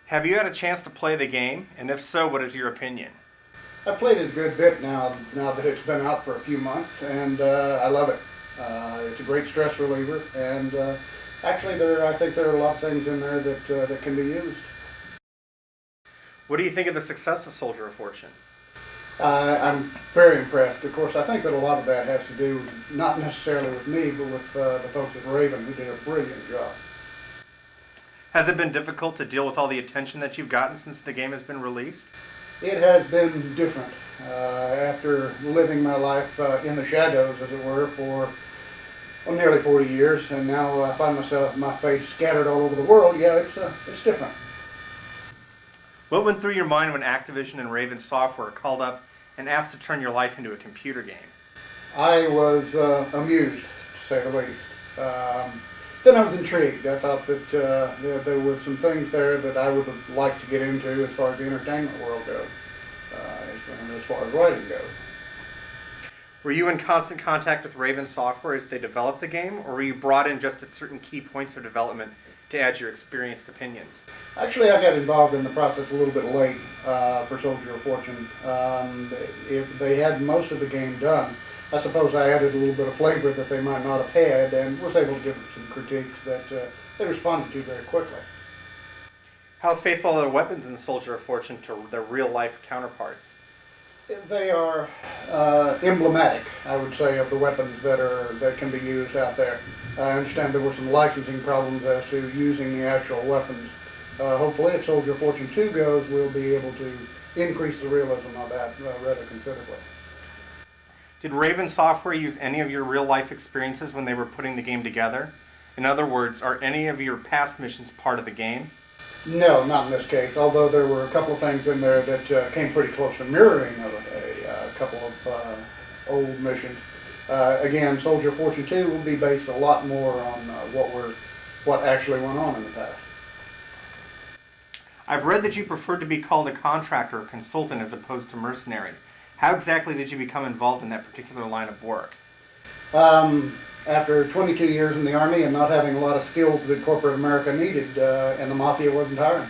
Have you had a chance to play the game? And if so, what is your opinion? I've played it a good bit now that it's been out for a few months, and I love it. It's a great stress reliever, and actually I think there are a lot of things in there that can be used. What do you think of the success of Soldier of Fortune? I'm very impressed. Of course, I think that a lot of that has to do not necessarily with me, but with the folks at Raven, who did a brilliant job. Has it been difficult to deal with all the attention that you've gotten since the game has been released? It has been different. After living my life in the shadows, as it were, for nearly 40 years, and now I find my face scattered all over the world. Yeah, it's different. What went through your mind when Activision and Raven Software called up and asked to turn your life into a computer game? I was amused, to say the least. Then I was intrigued. I thought that there were some things there that I would have liked to get into as far as the entertainment world goes, as far as writing goes. Were you in constant contact with Raven Software as they developed the game, or were you brought in just at certain key points of development to add your experienced opinions? Actually, I got involved in the process a little bit late for Soldier of Fortune. If they had most of the game done, I suppose I added a little bit of flavor that they might not have had, and was able to give them some critiques that they responded to very quickly. How faithful are the weapons in Soldier of Fortune to their real-life counterparts? They are emblematic, I would say, of the weapons that can be used out there. I understand there were some licensing problems as to using the actual weapons. Hopefully, if Soldier of Fortune 2 goes, we'll be able to increase the realism of that rather considerably. Did Raven Software use any of your real-life experiences when they were putting the game together? In other words, are any of your past missions part of the game? No, not in this case, although there were a couple of things in there that came pretty close to mirroring a couple of old missions. Again, Soldier of Fortune 2 will be based a lot more on what actually went on in the past. I've read that you prefer to be called a contractor or consultant as opposed to mercenary. How exactly did you become involved in that particular line of work? After 22 years in the Army and not having a lot of skills that corporate America needed, and the Mafia wasn't hiring.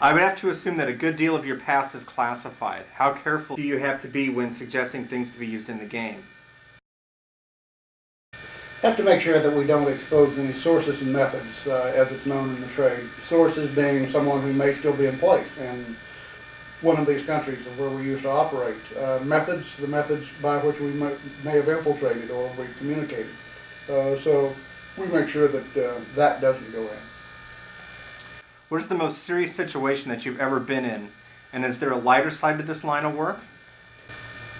I would have to assume that a good deal of your past is classified. How careful do you have to be when suggesting things to be used in the game? Have to make sure that we don't expose any sources and methods, as it's known in the trade. Sources being someone who may still be in place in one of these countries of where we used to operate. Methods, the methods by which we may have infiltrated or we communicated. So we make sure that that doesn't go in. What is the most serious situation that you've ever been in? And is there a lighter side to this line of work?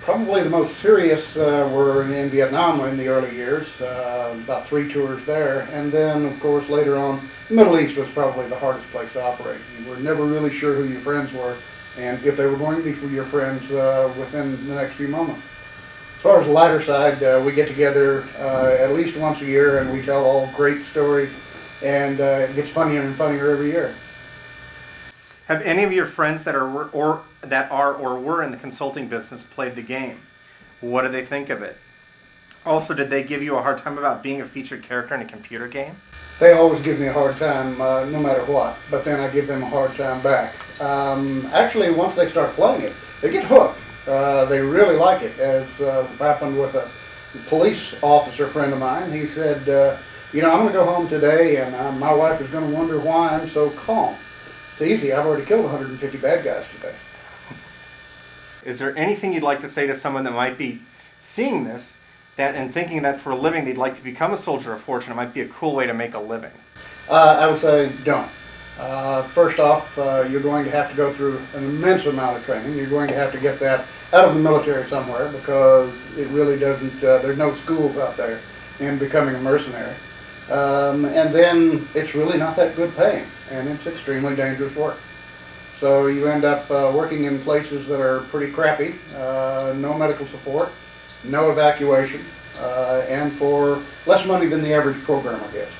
Probably the most serious were in Vietnam in the early years, about 3 tours there. And then, of course, later on, the Middle East was probably the hardest place to operate. You were never really sure who your friends were, and if they were going to be for your friends within the next few moments. As far as the lighter side, we get together at least once a year and we tell all great stories, and it gets funnier and funnier every year. Have any of your friends that are or were in the consulting business played the game? What do they think of it? Also, did they give you a hard time about being a featured character in a computer game? They always give me a hard time, no matter what, but then I give them a hard time back. Actually, once they start playing it, they get hooked. They really like it, as happened with a police officer friend of mine. He said, I'm going to go home today, and my wife is going to wonder why I'm so calm. It's easy. I've already killed 150 bad guys today. Is there anything you'd like to say to someone that might be seeing this and thinking that for a living they'd like to become a Soldier of Fortune? It might be a cool way to make a living. I would say don't. First off, you're going to have to go through an immense amount of training. You're going to have to get that out of the military somewhere, because it really doesn't, there's no schools out there in becoming a mercenary. And then it's really not that good paying, and it's extremely dangerous work. So you end up working in places that are pretty crappy, no medical support, no evacuation, and for less money than the average programmer gets.